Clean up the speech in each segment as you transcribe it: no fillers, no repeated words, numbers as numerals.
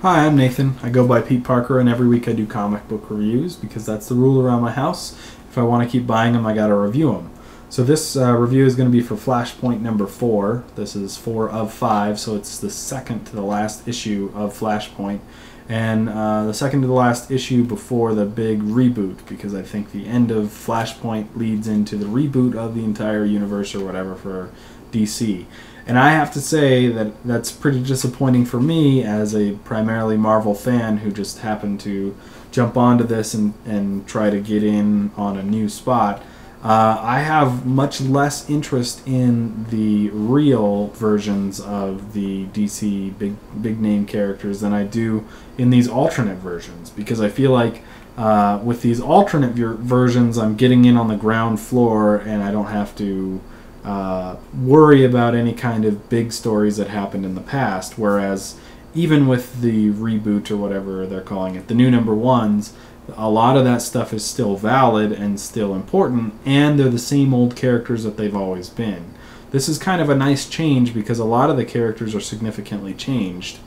Hi, I'm Nathan. I go by Peteparker, and every week I do comic book reviews because that's the rule around my house. If I want to keep buying them, I gotta review them. So this review is going to be for Flashpoint number 4. This is 4 of 5, so it's the second to the last issue of Flashpoint. And the second to the last issue before the big reboot, because I think the end of Flashpoint leads into the reboot of the entire universe or whatever for DC. And I have to say that that's pretty disappointing for me as a primarily Marvel fan who just happened to jump onto this and try to get in on a new spot. I have much less interest in the real versions of the DC big name characters than I do in these alternate versions, because I feel like with these alternate versions I'm getting in on the ground floor and I don't have to worry about any kind of big stories that happened in the past, whereas even with the reboot or whatever they're calling it, the new number ones, a lot of that stuff is still valid and still important, and they're the same old characters that they've always been. This is kind of a nice change because a lot of the characters are significantly changed.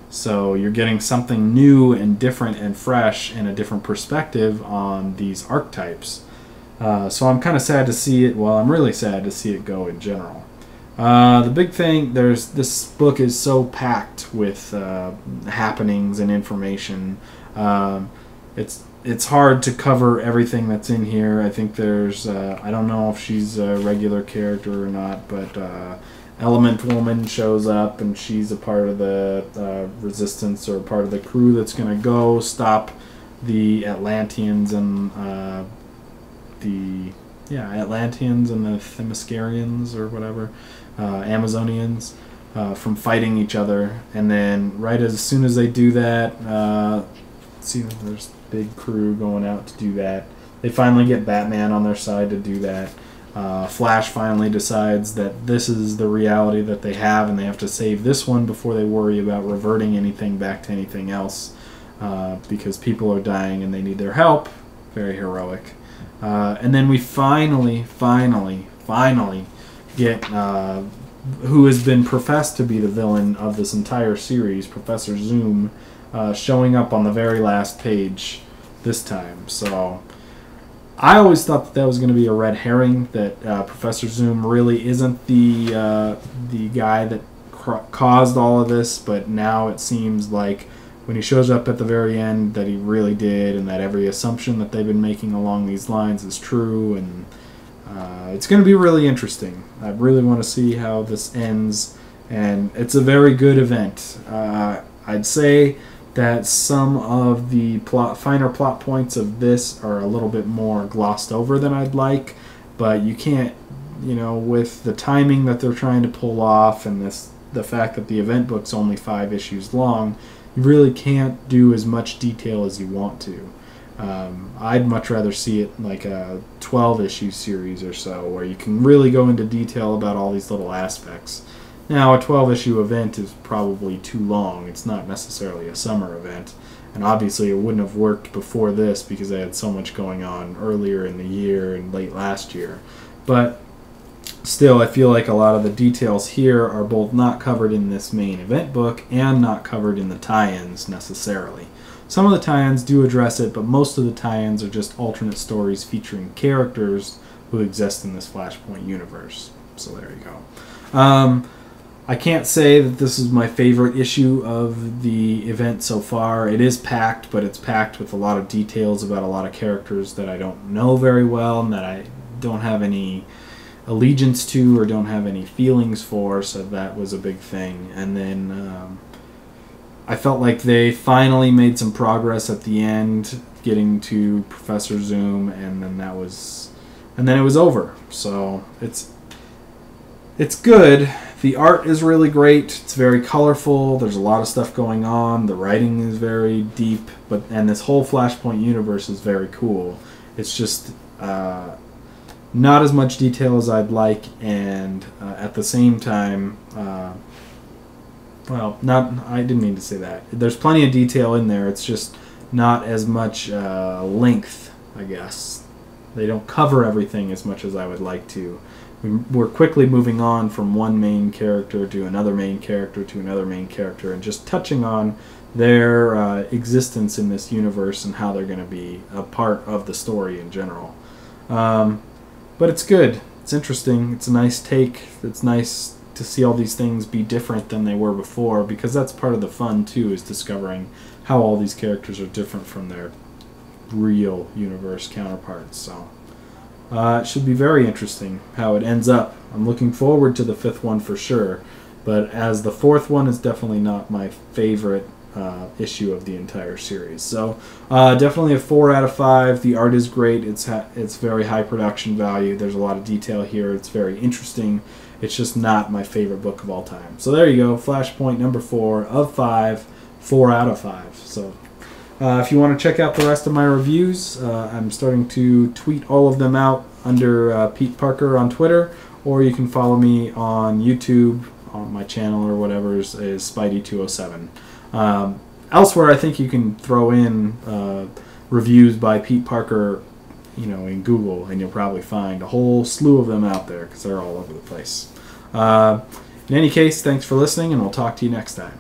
So you're getting something new and different and fresh and a different perspective on these archetypes. So I'm kind of sad to see it. Well, I'm really sad to see it go in general. The big thing, this book is so packed with happenings and information. It's hard to cover everything that's in here. I think there's I don't know if she's a regular character or not, but Element Woman shows up and she's a part of the Resistance or part of the crew that's going to go stop the Atlanteans and Atlanteans and the Themyscirians or whatever, Amazonians, from fighting each other. And then right as soon as they do that, see, there's a big crew going out to do that. They finally get Batman on their side to do that. Flash finally decides that this is the reality that they have and they have to save this one before they worry about reverting anything back to anything else, because people are dying and they need their help. Very heroic. And then we finally get who has been professed to be the villain of this entire series, Professor Zoom, showing up on the very last page this time. So I always thought that was going to be a red herring, that Professor Zoom really isn't the guy that caused all of this, but now it seems like when he shows up at the very end that he really did, and that every assumption that they've been making along these lines is true, and it's going to be really interesting. I really want to see how this ends, and it's a very good event. I'd say that some of the finer plot points of this are a little bit more glossed over than I'd like, but you can't, with the timing that they're trying to pull off and the fact that the event book's only 5 issues long, you really can't do as much detail as you want to. I'd much rather see it like a 12-issue series or so, where you can really go into detail about all these little aspects. Now, a 12-issue event is probably too long. It's not necessarily a summer event, and obviously it wouldn't have worked before this because they had so much going on earlier in the year and late last year. But still, I feel like a lot of the details here are both not covered in this main event book and not covered in the tie-ins necessarily. Some of the tie-ins do address it, but most of the tie-ins are just alternate stories featuring characters who exist in this Flashpoint universe. So there you go. I can't say that this is my favorite issue of the event so far. It is packed, but it's packed with a lot of details about a lot of characters that I don't know very well and that I don't have any allegiance to or don't have any feelings for, so that was a big thing. And then I felt like they finally made some progress at the end, getting to Professor Zoom, and then it was over. So it's good. The art is really great. It's very colorful. There's a lot of stuff going on. The writing is very deep, and this whole Flashpoint universe is very cool. It's just not as much detail as I'd like, and at the same time, I didn't mean to say that. There's plenty of detail in there. It's just not as much length, I guess. They don't cover everything as much as I would like to. we're quickly moving on from one main character to another main character to another main character, and just touching on their existence in this universe and how they're going to be a part of the story in general. But it's good. It's interesting. It's a nice take. It's nice to see all these things be different than they were before, because that's part of the fun too, is discovering how all these characters are different from their real universe counterparts. So it should be very interesting how it ends up. I'm looking forward to the 5th one for sure, but as the 4th one is definitely not my favorite issue of the entire series. So definitely a 4 out of 5. The art is great. It's very high production value. There's a lot of detail here. It's very interesting. It's just not my favorite book of all time. So there you go. Flashpoint number 4 of 5. 4 out of 5. So if you want to check out the rest of my reviews, I'm starting to tweet all of them out under Peteparker on Twitter, or you can follow me on YouTube on my channel or whatever is Spidey207. Elsewhere, I think you can throw in reviews by Peteparker, in Google, and you'll probably find a whole slew of them out there because they're all over the place. In any case, thanks for listening, and we'll talk to you next time.